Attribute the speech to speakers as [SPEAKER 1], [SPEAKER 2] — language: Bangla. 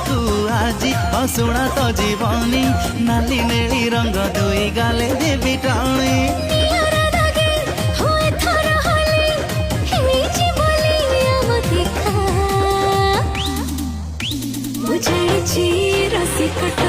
[SPEAKER 1] तू आजी हसुणा तो जीवनी नाली नेली रंग दुई गाले देवी टाणी
[SPEAKER 2] रसिकट